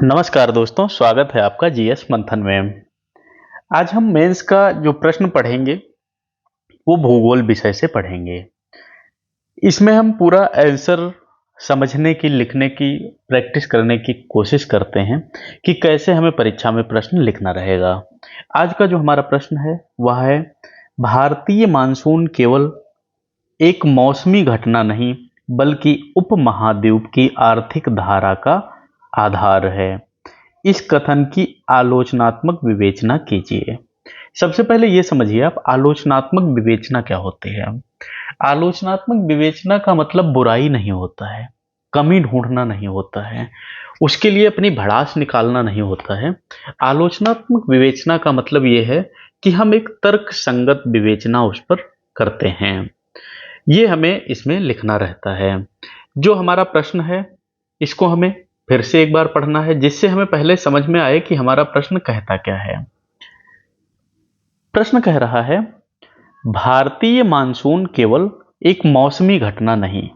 नमस्कार दोस्तों, स्वागत है आपका जीएस मंथन में। आज हम मेंस का जो प्रश्न पढ़ेंगे वो भूगोल विषय से पढ़ेंगे। इसमें हम पूरा आंसर समझने की, लिखने की, प्रैक्टिस करने की कोशिश करते हैं कि कैसे हमें परीक्षा में प्रश्न लिखना रहेगा। आज का जो हमारा प्रश्न है वह है, भारतीय मानसून केवल एक मौसमी घटना नहीं बल्कि उपमहाद्वीप की आर्थिक धारा का आधार है। इस कथन की आलोचनात्मक विवेचना कीजिए। सबसे पहले ये समझिए आप, आलोचनात्मक विवेचना क्या होती है। आलोचनात्मक विवेचना का मतलब बुराई नहीं होता है, कमी ढूंढना नहीं होता है, उसके लिए अपनी भड़ास निकालना नहीं होता है। आलोचनात्मक विवेचना का मतलब ये है कि हम एक तर्क संगत विवेचना उस पर करते हैं। ये हमें इसमें लिखना रहता है। जो हमारा प्रश्न है इसको हमें फिर से एक बार पढ़ना है, जिससे हमें पहले समझ में आए कि हमारा प्रश्न कहता क्या है। प्रश्न कह रहा है, भारतीय मानसून केवल एक मौसमी घटना नहीं,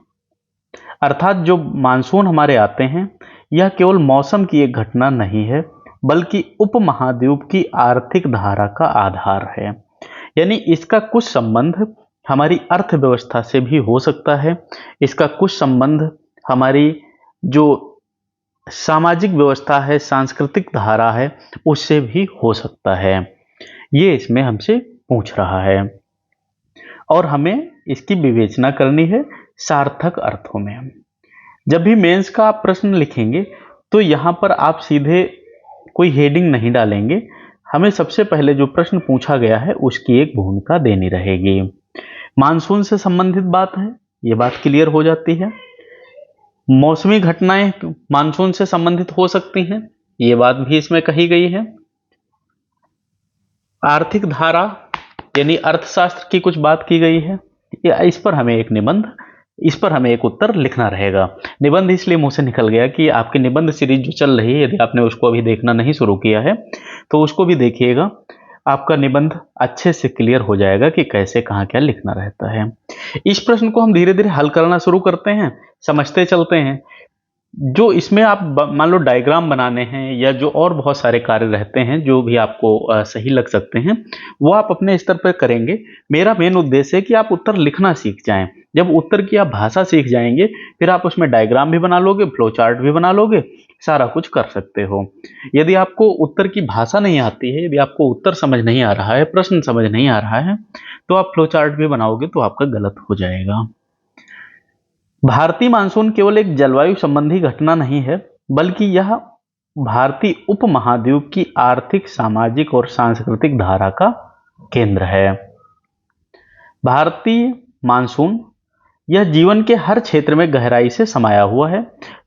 अर्थात जो मानसून हमारे आते हैं यह केवल मौसम की एक घटना नहीं है बल्कि उपमहाद्वीप की आर्थिक धारा का आधार है। यानी इसका कुछ संबंध हमारी अर्थव्यवस्था से भी हो सकता है, इसका कुछ संबंध हमारी जो सामाजिक व्यवस्था है, सांस्कृतिक धारा है, उससे भी हो सकता है। ये इसमें हमसे पूछ रहा है और हमें इसकी विवेचना करनी है सार्थक अर्थों में। जब भी मेंस का आप प्रश्न लिखेंगे तो यहां पर आप सीधे कोई हेडिंग नहीं डालेंगे। हमें सबसे पहले जो प्रश्न पूछा गया है उसकी एक भूमिका देनी रहेगी। मानसून से संबंधित बात है, ये बात क्लियर हो जाती है। मौसमी घटनाएं मानसून से संबंधित हो सकती हैं, ये बात भी इसमें कही गई है। आर्थिक धारा यानी अर्थशास्त्र की कुछ बात की गई है। इस पर हमें एक निबंध, इस पर हमें एक उत्तर लिखना रहेगा। निबंध इसलिए मुंह से निकल गया कि आपकी निबंध सीरीज जो चल रही है, यदि आपने उसको अभी देखना नहीं शुरू किया है तो उसको भी देखिएगा। आपका निबंध अच्छे से क्लियर हो जाएगा कि कैसे कहाँ क्या लिखना रहता है। इस प्रश्न को हम धीरे धीरे हल करना शुरू करते हैं, समझते चलते हैं। जो इसमें आप मान लो डायग्राम बनाने हैं या जो और बहुत सारे कार्य रहते हैं जो भी आपको सही लग सकते हैं, वो आप अपने स्तर पर करेंगे। मेरा मेन उद्देश्य है कि आप उत्तर लिखना सीख जाएं। जब उत्तर की आप भाषा सीख जाएंगे फिर आप उसमें डायग्राम भी बना लोगे, फ्लो चार्ट भी बना लोगे, सारा कुछ कर सकते हो। यदि आपको उत्तर की भाषा नहीं आती है, यदि आपको उत्तर समझ नहीं आ रहा है, प्रश्न समझ नहीं आ रहा है, तो आप फ्लो चार्ट भी बनाओगे तो आपका गलत हो जाएगा। भारतीय मानसून केवल एक जलवायु संबंधी घटना नहीं है बल्कि यह भारतीय उपमहाद्वीप की आर्थिक, सामाजिक और सांस्कृतिक धारा का केंद्र है। भारतीय मानसून यह जीवन के हर क्षेत्र में गहराई से समाया हुआ है,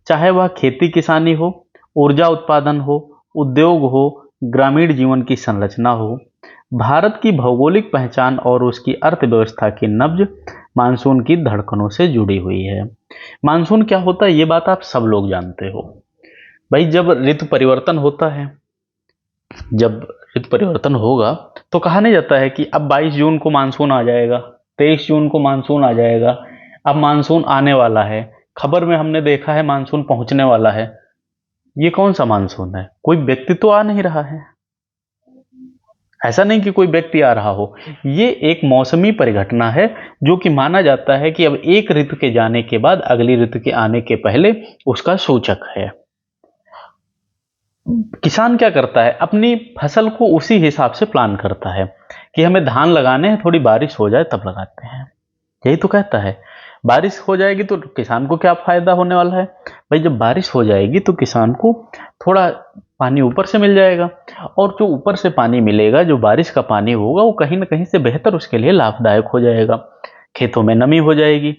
चाहे वह खेती किसानी हो, ऊर्जा उत्पादन हो, उद्योग हो, ग्रामीण जीवन की संरचना हो। भारत की भौगोलिक पहचान और उसकी अर्थव्यवस्था की नब्ज मानसून की धड़कनों से जुड़ी हुई है। मानसून क्या होता है ये बात आप सब लोग जानते हो भाई। जब ऋतु परिवर्तन होता है, जब ऋतु परिवर्तन होगा तो कहा नहीं जाता है कि अब 22 जून को मानसून आ जाएगा, 23 जून को मानसून आ जाएगा, अब मानसून आने वाला है, खबर में हमने देखा है मानसून पहुंचने वाला है। ये कौन सा मानसून है? कोई व्यक्ति तो आ नहीं रहा है, ऐसा नहीं कि कोई व्यक्ति आ रहा हो। ये एक मौसमी परिघटना है जो कि माना जाता है कि अब एक ऋतु के जाने के बाद अगली ऋतु के आने के पहले उसका सूचक है। किसान क्या करता है, अपनी फसल को उसी हिसाब से प्लान करता है कि हमें धान लगाने हैं, थोड़ी बारिश हो जाए तब लगाते हैं। यही तो कहता है। बारिश हो जाएगी तो किसान को क्या फायदा होने वाला है भाई? जब बारिश हो जाएगी तो किसान को थोड़ा पानी ऊपर से मिल जाएगा, और जो ऊपर से पानी मिलेगा, जो बारिश का पानी होगा, वो कहीं ना कहीं से बेहतर उसके लिए लाभदायक हो जाएगा। खेतों में नमी हो जाएगी,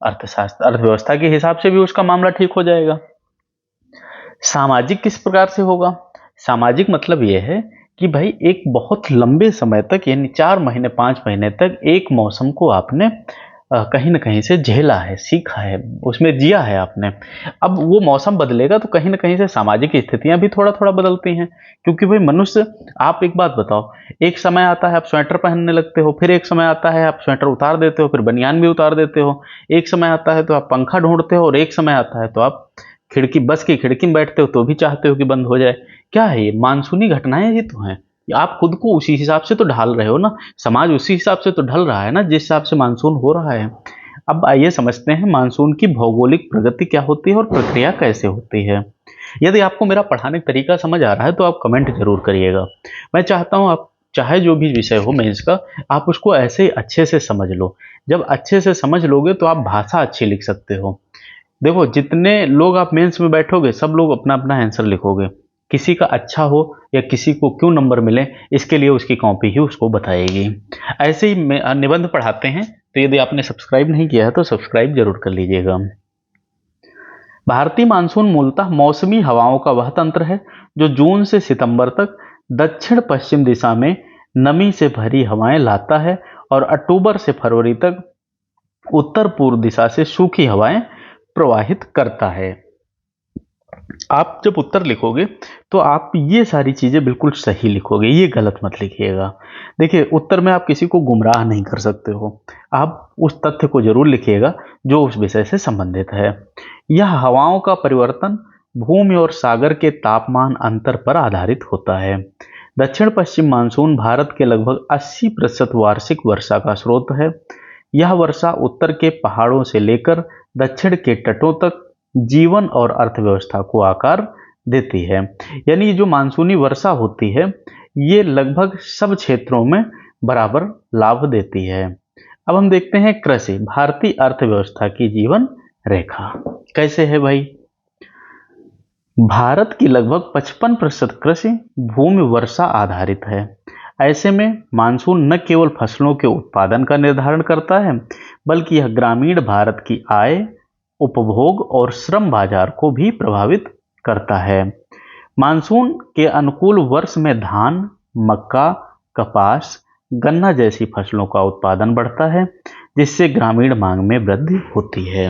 अर्थशास्त्र, अर्थव्यवस्था के हिसाब से भी उसका मामला ठीक हो जाएगा। सामाजिक किस प्रकार से होगा? सामाजिक मतलब यह है कि भाई एक बहुत लंबे समय तक, यानी 4 महीने 5 महीने तक एक मौसम को आपने कहीं ना कहीं से झेला है, सीखा है, उसमें जिया है आपने। अब वो मौसम बदलेगा तो कहीं ना कहीं से सामाजिक स्थितियां भी थोड़ा थोड़ा बदलती हैं, क्योंकि भाई मनुष्य, आप एक बात बताओ, एक समय आता है आप स्वेटर पहनने लगते हो, फिर एक समय आता है आप स्वेटर उतार देते हो, फिर बनियान भी उतार देते हो, एक समय आता है तो आप पंखा ढूंढते हो, और एक समय आता है तो आप खिड़की, बस की खिड़की में बैठते हो तो भी चाहते हो कि बंद हो जाए। क्या है ये? मानसूनी घटनाएं ही तो हैं। आप खुद को उसी हिसाब से तो ढाल रहे हो ना, समाज उसी हिसाब से तो ढल रहा है ना जिस हिसाब से मानसून हो रहा है। अब आइए समझते हैं मानसून की भौगोलिक प्रगति क्या होती है और प्रक्रिया कैसे होती है। यदि आपको मेरा पढ़ाने का तरीका समझ आ रहा है तो आप कमेंट जरूर करिएगा। मैं चाहता हूँ आप चाहे जो भी विषय हो मेंस का, आप उसको ऐसे ही अच्छे से समझ लो। जब अच्छे से समझ लोगे तो आप भाषा अच्छी लिख सकते हो। देखो, जितने लोग आप मेंस में बैठोगे सब लोग अपना अपना आंसर लिखोगे। किसी का अच्छा हो या किसी को क्यों नंबर मिले, इसके लिए उसकी कॉपी ही उसको बताएगी। ऐसे ही निबंध पढ़ाते हैं, तो यदि आपने सब्सक्राइब नहीं किया है तो सब्सक्राइब जरूर कर लीजिएगा। भारतीय मानसून मूलतः मौसमी हवाओं का वह तंत्र है जो जून से सितंबर तक दक्षिण पश्चिम दिशा में नमी से भरी हवाएं लाता है और अक्टूबर से फरवरी तक उत्तर पूर्व दिशा से सूखी हवाएं प्रवाहित करता है। आप जब उत्तर लिखोगे तो आप ये सारी चीजें बिल्कुल सही लिखोगे, ये गलत मत लिखिएगा। देखिए, उत्तर में आप किसी को गुमराह नहीं कर सकते हो, आप उस तथ्य को जरूर लिखिएगा जो उस विषय से संबंधित है। यह हवाओं का परिवर्तन भूमि और सागर के तापमान अंतर पर आधारित होता है। दक्षिण पश्चिम मानसून भारत के लगभग 80% वार्षिक वर्षा का स्रोत है। यह वर्षा उत्तर के पहाड़ों से लेकर दक्षिण के तटों तक जीवन और अर्थव्यवस्था को आकार देती है। यानी जो मानसूनी वर्षा होती है ये लगभग सब क्षेत्रों में बराबर लाभ देती है। अब हम देखते हैं कृषि, भारतीय अर्थव्यवस्था की जीवन रेखा कैसे है भाई। भारत की लगभग 55% कृषि भूमि वर्षा आधारित है। ऐसे में मानसून न केवल फसलों के उत्पादन का निर्धारण करता है बल्कि यह ग्रामीण भारत की आय, उपभोग और श्रम बाजार को भी प्रभावित करता है। मानसून के अनुकूल वर्ष में धान, मक्का, कपास, गन्ना जैसी फसलों का उत्पादन बढ़ता है जिससे ग्रामीण मांग में वृद्धि होती है।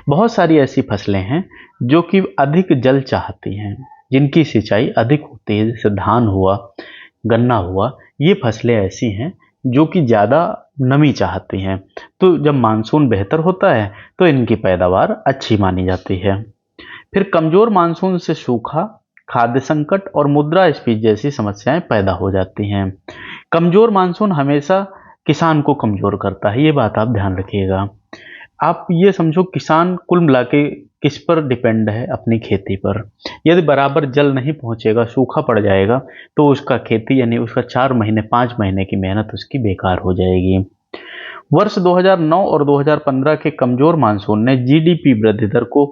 बहुत सारी ऐसी फसलें हैं जो कि अधिक जल चाहती हैं, जिनकी सिंचाई अधिक होती है, जैसे धान हुआ, गन्ना हुआ, ये फसलें ऐसी हैं जो कि ज़्यादा नमी चाहती हैं। तो जब मानसून बेहतर होता है तो इनकी पैदावार अच्छी मानी जाती है। फिर कमजोर मानसून से सूखा, खाद्य संकट और मुद्रास्फीति जैसी समस्याएं पैदा हो जाती हैं। कमजोर मानसून हमेशा किसान को कमजोर करता है, ये बात आप ध्यान रखिएगा। आप ये समझो किसान कुल मिला के किस पर डिपेंड है? अपनी खेती पर। यदि बराबर जल नहीं पहुंचेगा, सूखा पड़ जाएगा, तो उसका खेती यानी उसका 4 महीने 5 महीने की मेहनत उसकी बेकार हो जाएगी। वर्ष 2009 और 2015 के कमजोर मानसून ने जीडीपी वृद्धि दर को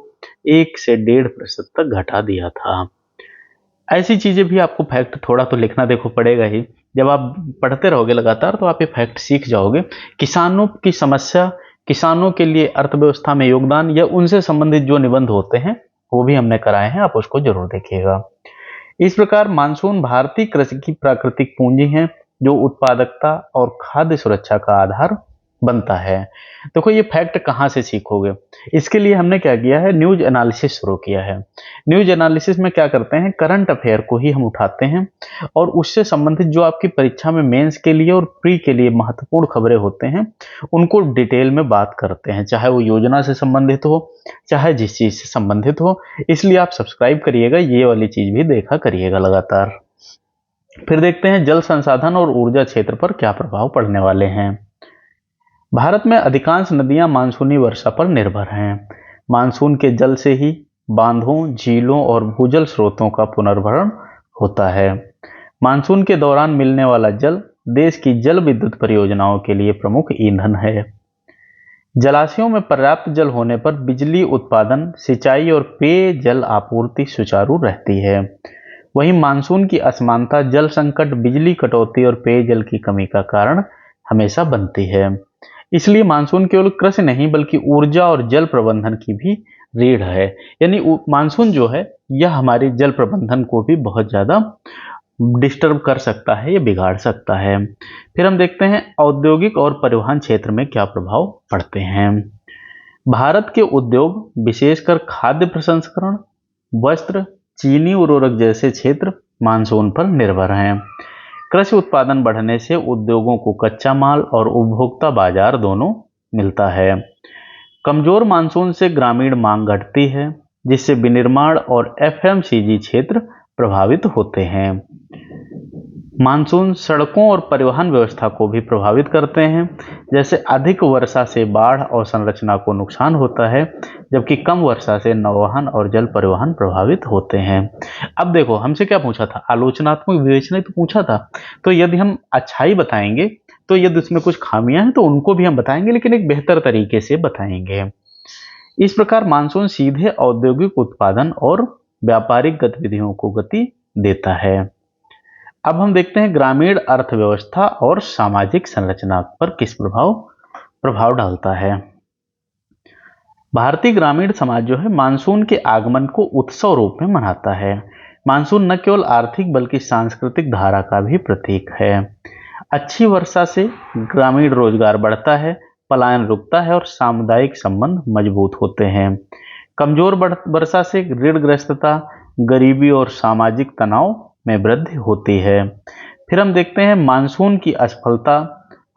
1 से 1.5% तक घटा दिया था। ऐसी चीजें भी आपको फैक्ट थोड़ा तो लिखना देखो पड़ेगा ही। जब आप पढ़ते रहोगे लगातार तो आप ये फैक्ट सीख जाओगे। किसानों की समस्या, किसानों के लिए अर्थव्यवस्था में योगदान या उनसे संबंधित जो निबंध होते हैं वो भी हमने कराए हैं, आप उसको जरूर देखिएगा। इस प्रकार मानसून भारतीय कृषि की प्राकृतिक पूंजी है जो उत्पादकता और खाद्य सुरक्षा का आधार बनता है। देखो, ये फैक्ट कहाँ से सीखोगे? इसके लिए हमने क्या किया है, न्यूज एनालिसिस शुरू किया है। न्यूज एनालिसिस में क्या करते हैं, करंट अफेयर को ही हम उठाते हैं और उससे संबंधित जो आपकी परीक्षा में मेंस के लिए और प्री के लिए महत्वपूर्ण खबरें होते हैं उनको डिटेल में बात करते हैं, चाहे वो योजना से संबंधित हो, चाहे जिस चीज से संबंधित हो। इसलिए आप सब्सक्राइब करिएगा, ये वाली चीज भी देखा करिएगा लगातार। फिर देखते हैं जल संसाधन और ऊर्जा क्षेत्र पर क्या प्रभाव पड़ने वाले हैं। भारत में अधिकांश नदियां मानसूनी वर्षा पर निर्भर हैं। मानसून के जल से ही बांधों, झीलों और भूजल स्रोतों का पुनर्भरण होता है। मानसून के दौरान मिलने वाला जल देश की जल विद्युत परियोजनाओं के लिए प्रमुख ईंधन है। जलाशयों में पर्याप्त जल होने पर बिजली उत्पादन, सिंचाई और पेयजल आपूर्ति सुचारू रहती है। वहीं मानसून की असमानता जल संकट, बिजली कटौती और पेयजल की कमी का कारण हमेशा बनती है। इसलिए मानसून केवल कृषि नहीं बल्कि ऊर्जा और जल प्रबंधन की भी रीढ़ है। यानी मानसून जो है यह हमारे जल प्रबंधन को भी बहुत ज्यादा डिस्टर्ब कर सकता है या बिगाड़ सकता है। फिर हम देखते हैं औद्योगिक और परिवहन क्षेत्र में क्या प्रभाव पड़ते हैं। भारत के उद्योग विशेषकर खाद्य प्रसंस्करण, वस्त्र, चीनी उर्वरक जैसे क्षेत्र मानसून पर निर्भर हैं। कृषि उत्पादन बढ़ने से उद्योगों को कच्चा माल और उपभोक्ता बाजार दोनों मिलता है। कमजोर मानसून से ग्रामीण मांग घटती है। जिससे विनिर्माण और एफएमसीजी क्षेत्र प्रभावित होते हैं। मानसून सड़कों और परिवहन व्यवस्था को भी प्रभावित करते हैं, जैसे अधिक वर्षा से बाढ़ और संरचना को नुकसान होता है, जबकि कम वर्षा से नौवहन और जल परिवहन प्रभावित होते हैं। अब देखो हमसे क्या पूछा था, आलोचनात्मक विवेचना तो पूछा था, तो यदि हम अच्छाई बताएंगे तो यदि उसमें कुछ खामियां हैं तो उनको भी हम बताएंगे, लेकिन एक बेहतर तरीके से बताएंगे। इस प्रकार मानसून सीधे औद्योगिक उत्पादन और व्यापारिक गतिविधियों को गति देता है। अब हम देखते हैं ग्रामीण अर्थव्यवस्था और सामाजिक संरचना पर किस प्रभाव डालता है। भारतीय ग्रामीण समाज जो है मानसून के आगमन को उत्सव रूप में मनाता है। मानसून न केवल आर्थिक बल्कि सांस्कृतिक धारा का भी प्रतीक है। अच्छी वर्षा से ग्रामीण रोजगार बढ़ता है, पलायन रुकता है और सामुदायिक संबंध मजबूत होते हैं। कमजोर वर्षा से ऋणग्रस्तता, गरीबी और सामाजिक तनाव में वृद्धि होती है। फिर हम देखते हैं मानसून की असफलता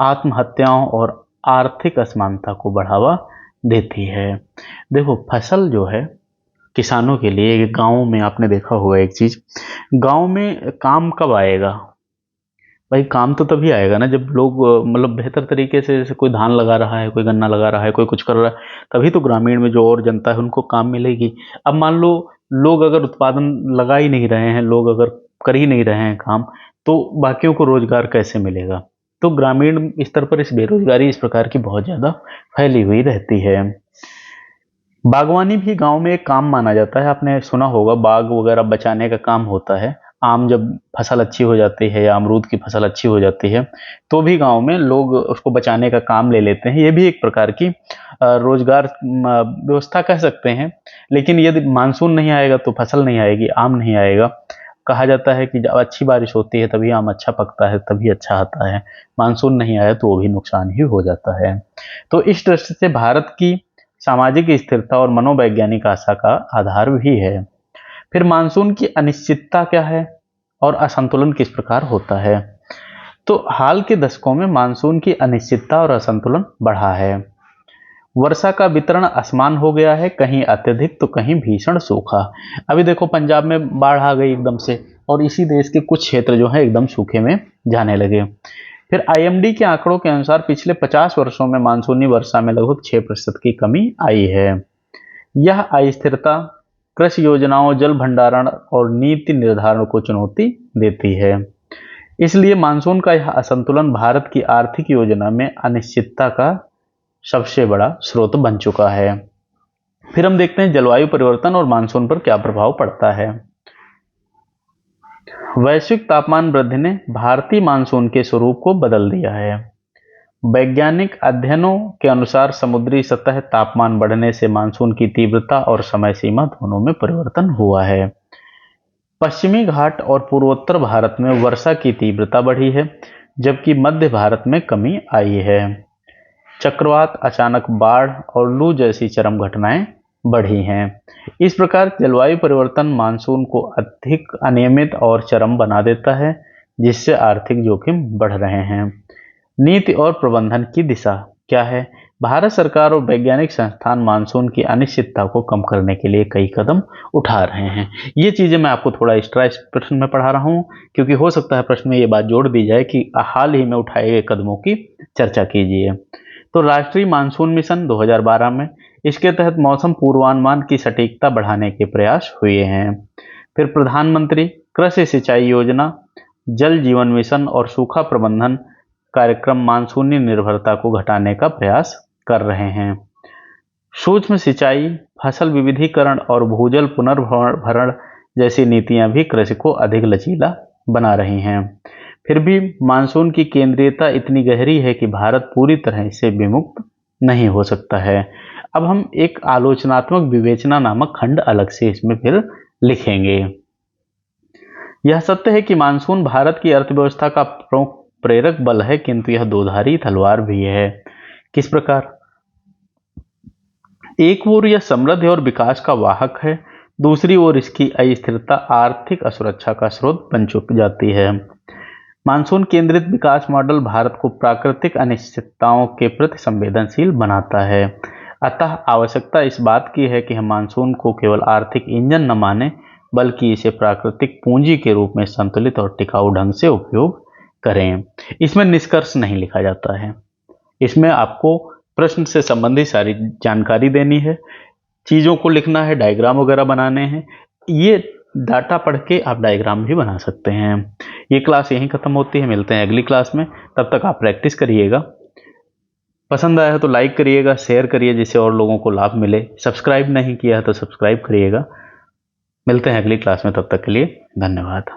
आत्महत्याओं और आर्थिक असमानता को बढ़ावा देती है। देखो फसल जो है किसानों के लिए, गांव में आपने देखा होगा एक चीज, गांव में काम कब आएगा भाई? काम तो तभी आएगा ना जब लोग मतलब बेहतर तरीके से, जैसे कोई धान लगा रहा है, कोई गन्ना लगा रहा है, कोई कुछ कर रहा है, तभी तो ग्रामीण में जो और जनता है उनको काम मिलेगी। अब मान लो लोग अगर उत्पादन लगा ही नहीं रहे हैं, लोग अगर कर ही नहीं रहे हैं काम, तो बाकियों को रोजगार कैसे मिलेगा? तो ग्रामीण स्तर पर इस बेरोजगारी इस प्रकार की बहुत ज्यादा फैली हुई रहती है। बागवानी भी गांव में एक काम माना जाता है, आपने सुना होगा, बाग वगैरह बचाने का काम होता है। आम जब फसल अच्छी हो जाती है या अमरूद की फसल अच्छी हो जाती है तो भी गांव में लोग उसको बचाने का काम ले लेते हैं। ये भी एक प्रकार की रोजगार व्यवस्था कह सकते हैं। लेकिन यदि मानसून नहीं आएगा तो फसल नहीं आएगी, आम नहीं आएगा। कहा जाता है कि जब अच्छी बारिश होती है तभी आम अच्छा पकता है, तभी अच्छा आता है। मानसून नहीं आया तो वो भी नुकसान ही हो जाता है। तो इस दृष्टि से भारत की सामाजिक स्थिरता और मनोवैज्ञानिक आशा का आधार भी है। फिर मानसून की अनिश्चितता क्या है और असंतुलन किस प्रकार होता है? तो हाल के दशकों में मानसून की अनिश्चितता और असंतुलन बढ़ा है। वर्षा का वितरण असमान हो गया है, कहीं अत्यधिक तो कहीं भीषण सूखा। अभी देखो पंजाब में बाढ़ आ गई एकदम से, और इसी देश के कुछ क्षेत्र जो है एकदम सूखे में जाने लगे। फिर आईएमडी के आंकड़ों के अनुसार पिछले 50 वर्षों में मानसूनी वर्षा में लगभग 6% की कमी आई है। यह अस्थिरता कृषि योजनाओं, जल भंडारण और नीति निर्धारण को चुनौती देती है। इसलिए मानसून का यह असंतुलन भारत की आर्थिक योजना में अनिश्चितता का सबसे बड़ा स्रोत बन चुका है। फिर हम देखते हैं जलवायु परिवर्तन और मानसून पर क्या प्रभाव पड़ता है। वैश्विक तापमान वृद्धि ने भारतीय मानसून के स्वरूप को बदल दिया है। वैज्ञानिक अध्ययनों के अनुसार समुद्री सतह तापमान बढ़ने से मानसून की तीव्रता और समय सीमा दोनों में परिवर्तन हुआ है। पश्चिमी घाट और पूर्वोत्तर भारत में वर्षा की तीव्रता बढ़ी है, जबकि मध्य भारत में कमी आई है। चक्रवात, अचानक बाढ़ और लू जैसी चरम घटनाएं बढ़ी हैं। इस प्रकार जलवायु परिवर्तन मानसून को अधिक अनियमित और चरम बना देता है, जिससे आर्थिक जोखिम बढ़ रहे हैं। नीति और प्रबंधन की दिशा क्या है? भारत सरकार और वैज्ञानिक संस्थान मानसून की अनिश्चितता को कम करने के लिए कई कदम उठा रहे हैं। ये चीजें मैं आपको थोड़ा एक्स्ट्रा इस प्रश्न में पढ़ा रहा हूँ, क्योंकि हो सकता है प्रश्न में ये बात जोड़ दी जाए कि हाल ही में उठाए गए कदमों की चर्चा कीजिए। तो राष्ट्रीय मानसून मिशन 2012 में, इसके तहत मौसम पूर्वानुमान की सटीकता बढ़ाने के प्रयास हुए हैं। फिर प्रधानमंत्री कृषि सिंचाई योजना, जल जीवन मिशन और सूखा प्रबंधन कार्यक्रम मानसूनी निर्भरता को घटाने का प्रयास कर रहे हैं। सूक्ष्म सिंचाई, फसल विविधीकरण और भूजल पुनर्भरण जैसी नीतियां भी कृषि को अधिक लचीला बना रही हैं। फिर भी मानसून की केंद्रीयता इतनी गहरी है कि भारत पूरी तरह से विमुक्त नहीं हो सकता है। अब हम एक आलोचनात्मक विवेचना नामक खंड अलग से इसमें फिर लिखेंगे। यह सत्य है कि मानसून भारत की अर्थव्यवस्था का प्रमुख प्रेरक बल है, किंतु यह दोधारी तलवार भी है। किस प्रकार? एक ओर यह समृद्धि और विकास का वाहक है, दूसरी ओर इसकी अस्थिरता आर्थिक असुरक्षा का स्रोत बन चुक जाती है। मानसून केंद्रित विकास मॉडल भारत को प्राकृतिक अनिश्चितताओं के प्रति संवेदनशील बनाता है। अतः आवश्यकता इस बात की है कि हम मानसून को केवल आर्थिक इंजन न माने, बल्कि इसे प्राकृतिक पूंजी के रूप में संतुलित और टिकाऊ ढंग से उपयोग करें। इसमें निष्कर्ष नहीं लिखा जाता है, इसमें आपको प्रश्न से संबंधित सारी जानकारी देनी है, चीज़ों को लिखना है, डायग्राम वगैरह बनाने हैं। ये डाटा पढ़ के आप डायग्राम भी बना सकते हैं। ये क्लास यहीं ख़त्म होती है, मिलते हैं अगली क्लास में। तब तक आप प्रैक्टिस करिएगा। पसंद आया है तो लाइक करिएगा, शेयर करिए जिससे और लोगों को लाभ मिले। सब्सक्राइब नहीं किया है तो सब्सक्राइब करिएगा। मिलते हैं अगली क्लास में, तब तक के लिए धन्यवाद।